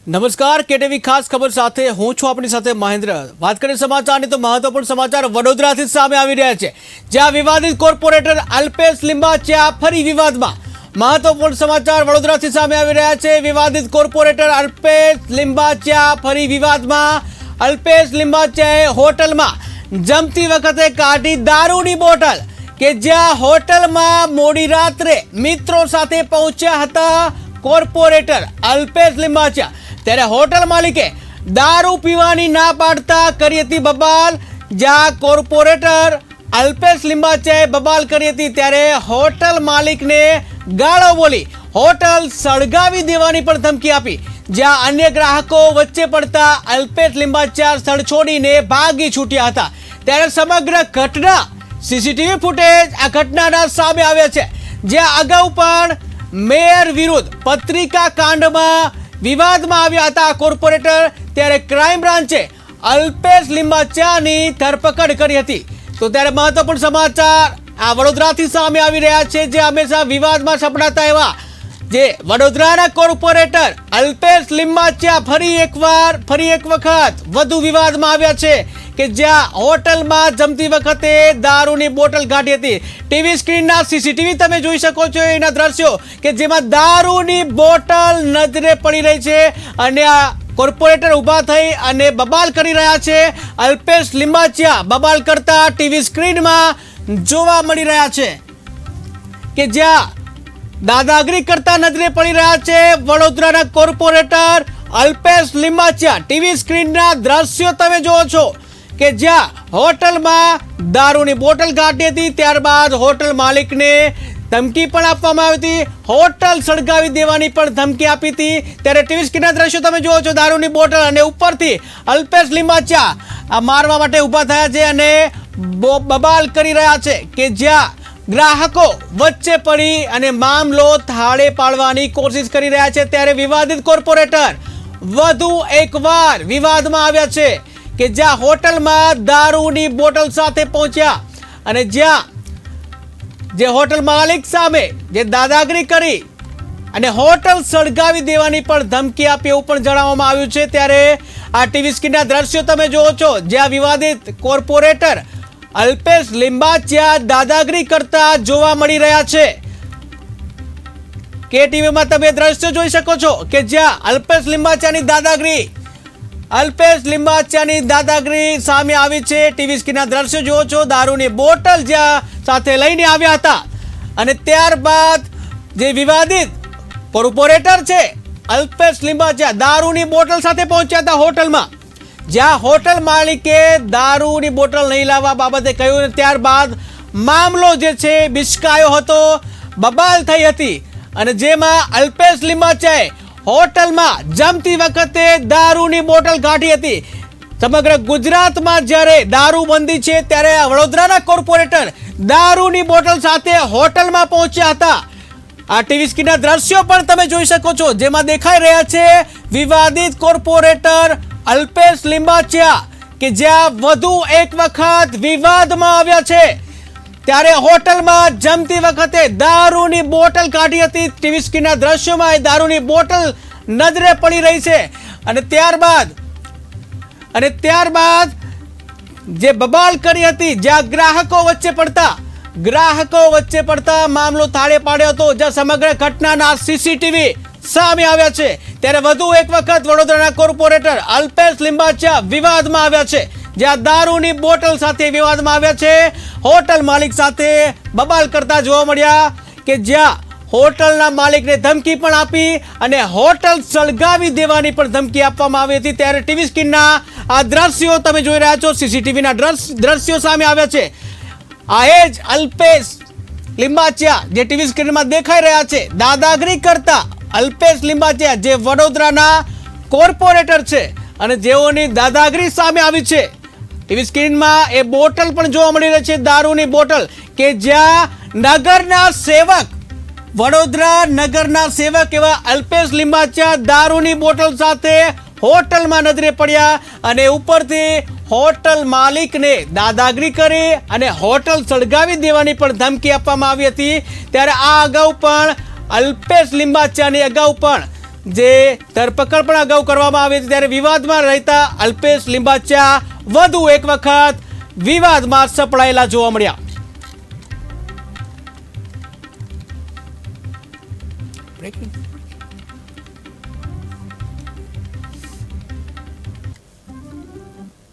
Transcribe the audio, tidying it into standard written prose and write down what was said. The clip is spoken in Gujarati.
નમસ્કાર, કેટીવી ખાસ ખબર સાથે હું છું આપણી સાથે મહેન્દ્ર। વાત કરીએ સમાચારની તો મહત્વપૂર્ણ સમાચાર વડોદરાથી સામે આવી રહ્યા છે, જ્યાં વિવાદિત કોર્પોરેટર અલ્પેશ લિંબાચિયા ફરી વિવાદમાં। મહત્વપૂર્ણ સમાચાર વડોદરાથી સામે આવી રહ્યા છે। વિવાદિત કોર્પોરેટર અલ્પેશ લિંબાચિયા ફરી વિવાદમાં। અલ્પેશ લિંબાચિયાએ હોટલમાં જમતી વખતે કાઢી દારૂની બોટલ, કે જ્યાં હોટલમાં મોડી રાત્રે મિત્રો સાથે પહોંચ્યા હતા કોર્પોરેટર અલ્પેશ લિંબાચિયા, ત્યારે હોટલ માલિકે દારૂ પીવાની ના પાડતા કરી હતી બબાલ। જ્યાં કોર્પોરેટર અલ્પેશ લિંબાચિયાએ બબાલ કરી હતી, ત્યારે હોટલ માલિકને ગાળો બોલી હોટલ સળગાવી દેવાની પણ ધમકી આપી। જ્યાં અન્ય ગ્રાહકો વચ્ચે પડતા અલ્પેશ લિંબાચિયા સ્થળ છોડીને ભાગી છૂટ્યા હતા। ત્યારે સમગ્ર ઘટના સીસીટીવી ફૂટેજ આ ઘટનાના સામે આવ્યા છે, જ્યાં અગાઉ પણ મેયર વિરુદ્ધ પત્રિકા કાંડમાં વિવાદમાં આવ્યા હતા કોર્પોરેટર। ત્યારે ક્રાઇમ બ્રાન્ચે અલ્પેશ લિંબાચિયાની ધરપકડ કરી હતી। તો ત્યારે મહત્વપૂર્ણ સમાચાર આ વડોદરાથી સામે આવી રહ્યા છે, જે હંમેશા વિવાદમાં સપડાતા એવા જે વડોદરાના કોર્પોરેટર અલ્પેશ લિંબાચિયા ફરી એક વખત વધુ વિવાદમાં આવ્યા છે, કે જ્યાં હોટલમાં જમતી વખતે દારૂની બોટલ કાઢી હતી। ટીવી સ્ક્રીનના સીસીટીવી તમે જોઈ શકો છો એના દ્રશ્યો, કે જેમાં દારૂની બોટલ નજરે પડી રહી છે અને આ કોર્પોરેટર ઊભા થઈ અને બબાલ કરી રહ્યા છે। અલ્પેશ લિંબાચિયા બબાલ કરતા ટીવી સ્ક્રીનમાં જોવા મળી રહ્યા છે, કે જ્યાં દાદાગીરી કરતા નજરે પડી રહ્યા છે વડોદરાના કોર્પોરેટર અલ્પેશ લિંબાચિયા। ટીવી સ્ક્રીનના દ્રશ્યો તમે જુઓ છો, કે જ્યાં હોટલમાં દારૂની બોટલ કાઢી હતી, ત્યારબાદ હોટલ માલિકને ધમકી પણ આપવામાં આવી હતી, હોટલ સળગાવી દેવાની પણ ધમકી આપી હતી। ત્યારે ટીવી સ્ક્રીનના દ્રશ્યો તમે જુઓ છો, દારૂની બોટલ અને ઉપરથી અલ્પેશ લિંબાચિયા મારવા માટે ઊભા થયા છે અને બબાલ કરી રહ્યા છે, કે જ્યાં ગ્રાહકો વચ્ચે પડી અને મામલો થાળે પાડવાની કોશિશ કરી રહ્યા છે। ત્યારે વિવાદિત કોર્પોરેટર વધુ એકવાર વિવાદમાં આવ્યા છે, કે જ્યાં હોટલમાં દારૂની બોટલ સાથે પહોંચ્યા અને જ્યાં જે હોટલ માલિક સામે જે દાદાગીરી કરી અને હોટલ સળગાવી દેવાની પણ ધમકી આપી એવું પણ જણાવવામાં આવ્યું છે। ત્યારે આ ટીવી સ્ક્રીનના દ્રશ્યો તમે જુઓ છો, જ્યાં વિવાદિત કોર્પોરેટર અલ્પેશ લિંબાચિયા દાદાગીરી કરતા જોવા મળી રહ્યા છે। કે ટીવીમાં તમે દ્રશ્યો જોઈ શકો છો, કે જ્યાં અલ્પેશ લિંબાચિયાની દાદાગીરી સામે આવી છે। ટીવી સ્ક્રીનના દ્રશ્યો જુઓ છો, દારૂની બોટલ જ્યાં સાથે લઈને આવ્યા હતા અને ત્યારબાદ જે વિવાદિત કોર્પોરેટર છે અલ્પેશ લિંબાચિયા દારૂની બોટલ સાથે પહોંચ્યા હતા હોટલમાં, જ્યાં હોટલ માલિકે દારૂની બોટલ નહીં લાવવા બાબતે કહ્યું, ત્યારબાદ મામલો જે છે બિસ્કાયો હતો, બબાલ થઈ હતી અને જેમાં અલ્પેશ લિંબાચિયાએ હોટલમાં જમતી વખતે દારૂની બોટલ કાઢી હતી। સમગ્ર ગુજરાતમાં જ્યારે દારૂબંધી છે, ત્યારે વડોદરાના કોર્પોરેટર દારૂની બોટલ સાથે હોટલમાં પહોંચ્યા હતા। આ ટીવી સ્ક્રીનના દ્રશ્યો પણ તમે જોઈ શકો છો, જેમાં દેખાઈ રહ્યા છે વિવાદિત કોર્પોરેટર અલ્પેશ લિંબાચિયા, કે જ્યાં વધુ એક વખત વિવાદમાં આવ્યા છે। ત્યારે હોટલમાં જમતી વખતે દારૂની બોટલ કાઢી હતી। ટીવી સ્ક્રીનના દ્રશ્યોમાં એ દારૂની બોટલ નજરે પડી રહી છે અને ત્યારબાદ જે બબાલ કરી હતી, જ્યાં ગ્રાહકો વચ્ચે પડતા મામલો થાળે પાડ્યો હતો, જ્યાં સમગ્ર ઘટનાના સીસીટીવી સામે આવ્યા છે। ત્યારે વધુ એક વખત વડોદરાના કોર્પોરેટર અલ્પેશ લિંબાચિયા વિવાદમાં આવ્યા છે, જ્યાં દારૂની બોટલ સાથે વિવાદમાં આવ્યા છે। હોટલ માલિક સાથે બબાલ કરતા જોવા મળ્યા, કે જ્યાં હોટલના માલિકને ધમકી પણ આપી અને હોટલ સળગાવી દેવાની પણ ધમકી આપવામાં આવી હતી। ત્યારે ટીવી સ્ક્રીનના આ દ્રશ્યો તમે જોઈ રહ્યા છો, સીસીટીવીના દ્રશ્યો સામે આવ્યા છે। આ એ જ અલ્પેશ લિંબાચિયા જે ટીવી સ્ક્રીનમાં દેખાઈ રહ્યા છે, દાદાગીરી કરતા અલ્પેશ લિંબાચિયા જે વડોદરાના કોર્પોરેટર છે અને જેઓની દાદાગીરી સામે આવી છે। ટીવી સ્ક્રીનમાં એ બોટલ પણ જોવા મળી રહી છે, દારૂની બોટલ, કે જ્યાં વડોદરા નગરના સેવક એવા અલ્પેશ લિંબાચિયા દારૂની બોટલ સાથે હોટલમાં નજરે પડ્યા અને ઉપરથી હોટલ માલિકને દાદાગીરી કરી અને હોટલ સળગાવી દેવાની પણ ધમકી આપવામાં આવી હતી। ત્યારે આ અગાઉ પણ અલ્પેશ લિંબાચિયાની જે ધરપકડ પણ અગાઉ કરવામાં આવી હતી, ત્યારે વિવાદમાં રહેતા અલ્પેશ લિંબાચિયા વધુ એક વખત વિવાદમાં સપડાયેલા જોવા મળ્યા. બ્રેકિંગ